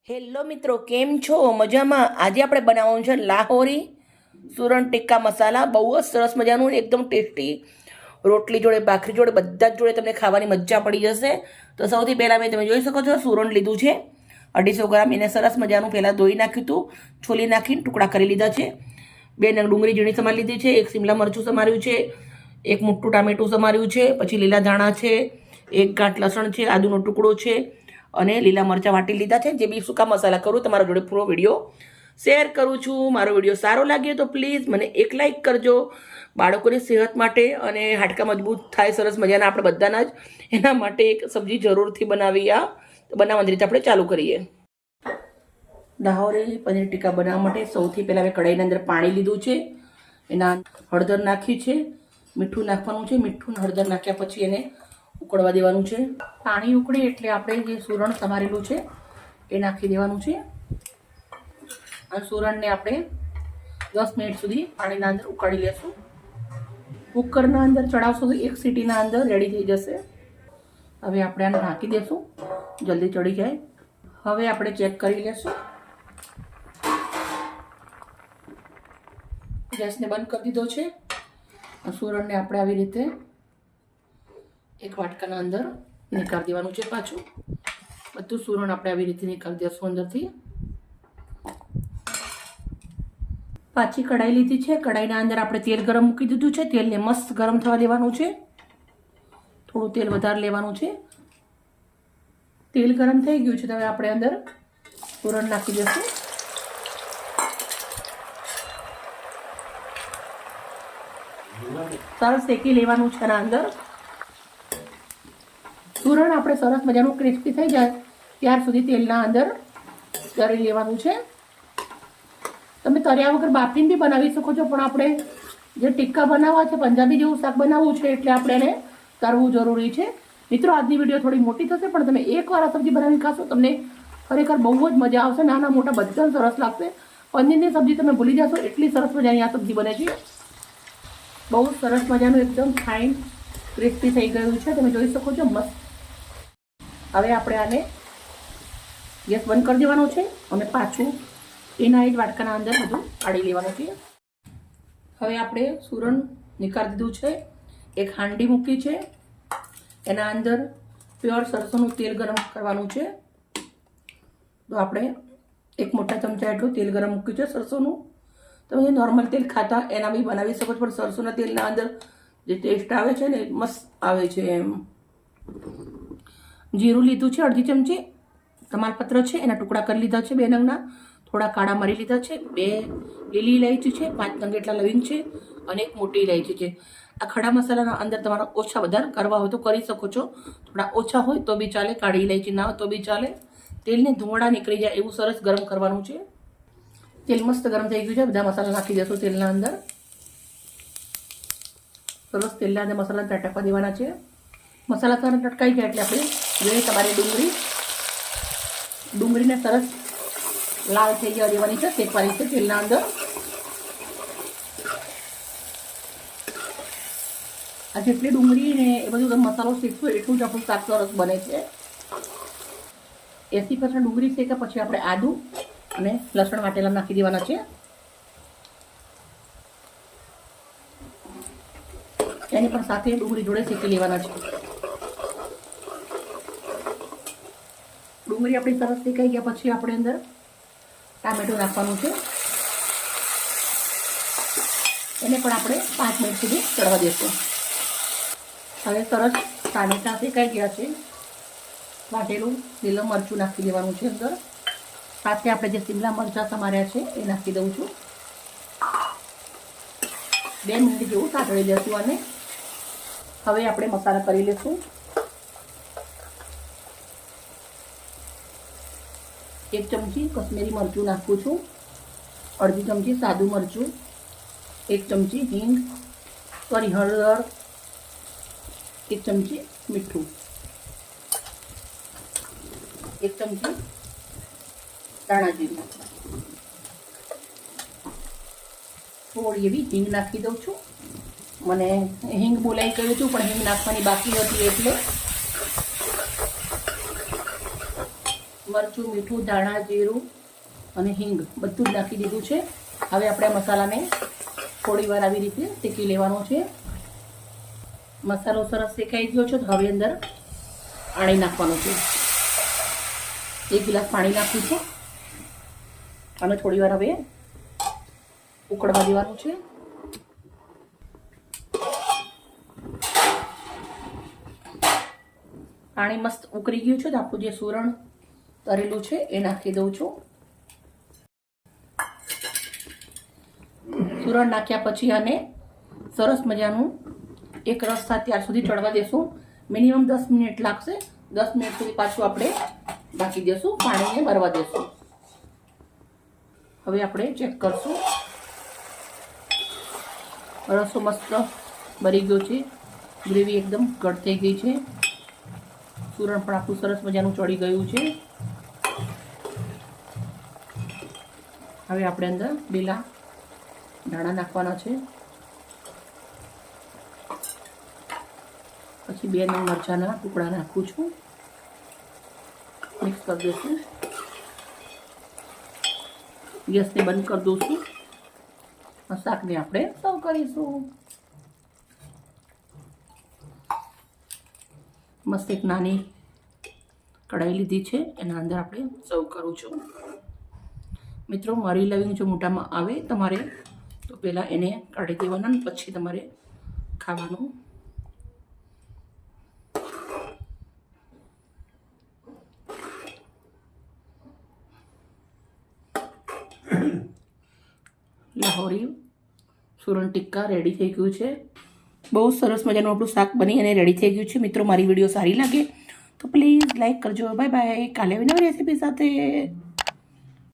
Hello મિત્રો, કેમ છો? મજામાં? આજે આપણે બનાવવાનું છે લાહોરી સુરણ ટિક્કા મસાલા. બહુ જ સરસ મજાનું, એકદમ ટેસ્ટી. રોટલી જોડે, ભાખરી જોડે, બધા જ જોડે તમને ખાવાની મજા પડી જશે. તો સૌથી પહેલાં તમે જોઈ શકો છો, સુરણ લીધું છે 250 ગ્રામ. એને સરસ મજાનું પહેલાં ધોઈ નાખ્યું હતું, છોલી નાખીને ટુકડા કરી લીધા છે. 2 નંગ ડુંગળી ઝીણી સમારી લીધી છે, 1 શિમલા મરચું સમાર્યું છે, 1 મોટું ટામેટું સમાર્યું છે, પછી લીલા ધાણા છે, 1 ગાંઠ લસણ છે, આદુનો ટુકડો છે અને લીલા મરચાં વાટી લીધા છે. જે બી સૂકા મસાલા કરું, તમારા જોડે પૂરો વિડીયો શેર કરું છું. મારો વિડીયો સારો લાગ્યો તો પ્લીઝ મને એક લાઇક કરજો. બાળકોની સેહત માટે અને હાડકાં મજબૂત થાય સરસ મજાના આપણે બધાના જ, એના માટે એક સબ્જી જરૂરથી બનાવી. બનાવવાની રીતે આપણે ચાલુ કરીએ. લાહોરી પનીર ટીક્કા બનાવવા માટે સૌથી પહેલાં મેં કઢાઈની અંદર પાણી લીધું છે, એના હળદર નાખી છે, મીઠું નાખવાનું છે. મીઠું હળદર નાખ્યા પછી એને ઉકળવા દેવાનું છે. પાણી ઉકળે એટલે આપણે જે સુરણ સમારેલું છે એ નાખી દેવાનું છે. અને સુરણને આપણે 10 મિનિટ સુધી પાણીના અંદર ઉકાળી લેશું. કુકરના અંદર ચડાવશું તો 1 સીટીના અંદર રેડી થઈ જશે. હવે આપણે આને ઢાંકી દેશું, જલ્દી ચડી જાય. હવે આપણે ચેક કરી લેશું. ગેસને બંધ કરી દીધો છે. સુરણને આપણે આવી રીતે એક વાટકાના અંદર નીકાળી દેવાનું છે. પાછું બધું સુરણ આપણે આવી રીતે નીકાળી દઈશું અંદરથી. પાછી કઢાઈ લીધી છે. કઢાઈના અંદર આપણે તેલ ગરમ મૂકી દીધું છે. તેલને મસ્ત ગરમ થવા દેવાનું છે. થોડું તેલ વધારે લેવાનું છે. તેલ ગરમ થઈ ગયું છે તો હવે આપણે અંદર સુરણ નાખી દઈશું. સરસ શેકી લેવાનું છે. આના અંદર સુરણ આપણે સરસ મજાનું ક્રિસ્પી થઈ જાય ત્યાર સુધી તેલના અંદર તળી લેવાનું છે. તમે તળ્યા વગર બાફીને બી બનાવી શકો છો, પણ આપણે જે ટિક્કા બનાવવા છે, પંજાબી જેવું શાક બનાવવું છે એટલે આપણે એને તળવું જરૂરી છે. મિત્રો, આજની વિડીયો થોડી મોટી થશે, પણ તમે એકવાર આ સબ્જી બનાવી ખાશો તમને ખરેખર બહુ જ મજા આવશે. નાના મોટા બધા સરસ લાગશે. પનીરની સબ્જી તમે ભૂલી જશો એટલી સરસ મજાની આ સબ્જી બને છે. બહુ સરસ મજાનું એકદમ ફાઇન ક્રિસ્પી થઈ ગયું છે, તમે જોઈ શકો છો મસ્ત. હવે આપણે આને ગેસ બંધ કરી દેવાનો છે અને પાછું એના જ વાટકાના અંદર બધું કાઢી લેવાનું છે. હવે આપણે સુરણ નીકાળી દીધું છે. એક હાંડી મૂકી છે, એના અંદર પ્યોર સરસોનું તેલ ગરમ કરવાનું છે. તો આપણે 1 મોટા ચમચા એટલું તેલ ગરમ મૂક્યું છે સરસોનું. તમે નોર્મલ તેલ ખાતા એના બી બનાવી શકો છો, પણ સરસોના તેલના અંદર જે ટેસ્ટ આવે છે ને મસ્ત આવે છે એમ. જીરું લીધું છે 1/2 ચમચી, તમાલપત્ર છે એના ટુકડા કરી લીધા છે 2 નંગના, થોડા કાળા મરી લીધા છે, 2 લીલી ઇલાયચી છે, 5 નંગ એટલા લવિંગ છે અને 1 મોટી ઇલાયચી છે. આ ખડા મસાલાના અંદર તમારા ઓછા વધારે કરવા હોય તો કરી શકો છો, થોડા ઓછા હોય તો બી ચાલે, કાળી ઇલાયચી ના હોય તો બી ચાલે. તેલને ધુમાડા નીકળી જાય એવું સરસ ગરમ કરવાનું છે. તેલ મસ્ત ગરમ થઈ ગયું છે. બધા મસાલા નાખી દેશું તેલના અંદર. સરસ તેલના અંદર મસાલા ટટકવા દેવાના છે. મસાલા સરસ ટટકાઈ જાય એટલે આપણે જોઈએ તમારી ડુંગળીને સરસ લાલ થઈ જવા દેવાની છે, શેકવાની છે તેલના અંદર. આ જેટલી ડુંગળી ને એ બધું મસાલો શેકશો એટલું જ આપણું શાક સરસ બને છે. 80% ડુંગળી શેક્યા પછી આપણે આદુ અને લસણ વાટેલા નાખી દેવાના છે. એની પણ સાથે ડુંગળી જોડે શેકી લેવાના છે. ડુંગળી આપણી સરસ શેકાઈ ગયા પછી આપણે અંદર ટામેટું નાખવાનું છે. એને પણ આપણે 5 મિનિટ સુધી ચડવા દઈશું. હવે સરસ ટામેટા શેકાઈ ગયા છે. વાટેલું લીલું મરચું નાખી દેવાનું છે અંદર. સાથે આપણે જે શિમલા મરચાં સમાર્યા છે એ નાખી દઉં છું. 2 મિનિટ જેવું સાતળી દઈશું અને હવે આપણે મસાલા કરી લઈશું. 1 ચમચી કશ્મીરી મરચું નાખું છું, 1/2 ચમચી સાદું મરચું, 1 ચમચી હિંગ, હળદર, 1 ચમચી મીઠું, 1 ચમચી ધાણા જીરું, થોડી એવી હિંગ નાખી દઉં છું. મને હિંગ બોલાઈ ગયું હતું પણ હિંગ નાખવાની બાકી હતી એટલે મરચું, મીઠું, ધાણા, જીરું અને હિંગ બધું જ નાખી દીધું છે. હવે આપણે આ મસાલાને થોડી વાર આવી રીતે શેકી લેવાનો છે. મસાલો સરસ શેકાઈ ગયો છે. તો હવે અંદર પાણી નાખવાનું છે. 1 ગ્લાસ પાણી નાખ્યું છે અને થોડી વાર હવે ઉકળવા દેવાનું છે. પાણી મસ્ત ઉકળી ગયું છે. તો આપણું જે સુરણ તરેલું છે એ નાખી દઉં છું. સુરણ નાખ્યા પછી આને સરસ મજાનું એક રસ થાય ત્યાર સુધી ચડવા દેશું. મિનિમમ 10 મિનિટ લાગશે. 10 મિનિટ સુધી પાછું આપણે ઢાંકી દેશું, પાણીને ભરવા દેશું. હવે આપણે ચેક કરશું. રસો મસ્ત ભરી ગયો છે. ગ્રેવી એકદમ ઘટ થઈ ગઈ છે. સુરણ પણ આપણું સરસ મજાનું ચડી ગયું છે. હવે આપણે અંદર લીલા ધાણા નાખવાના છે. પછી 2 નંગ મરચાંના ટુકડા નાખું છું. મિક્સ કરી દઈશું. ગેસને બંધ કરી દઈશું. શાકને આપણે સર્વ કરીશું. મસ્ત એક નાની કઢાઈ લીધી છે, એના અંદર આપણે સર્વ કરું છું. મિત્રો, મરી લવિંગ જો મોટામાં આવે તમારે તો પહેલાં એને કાઢી દેવાના, પછી તમારે ખાવાનું. લાહોરી સુરણ ટિક્કા રેડી થઈ ગયું છે. બહુ સરસ મજાનું આપણું શાક બની અને રેડી થઈ ગયું છે. મિત્રો, મારી વિડીયો સારી લાગે તો પ્લીઝ લાઈક કરજો. Bye bye. કાલે નવી રેસીપી સાથે.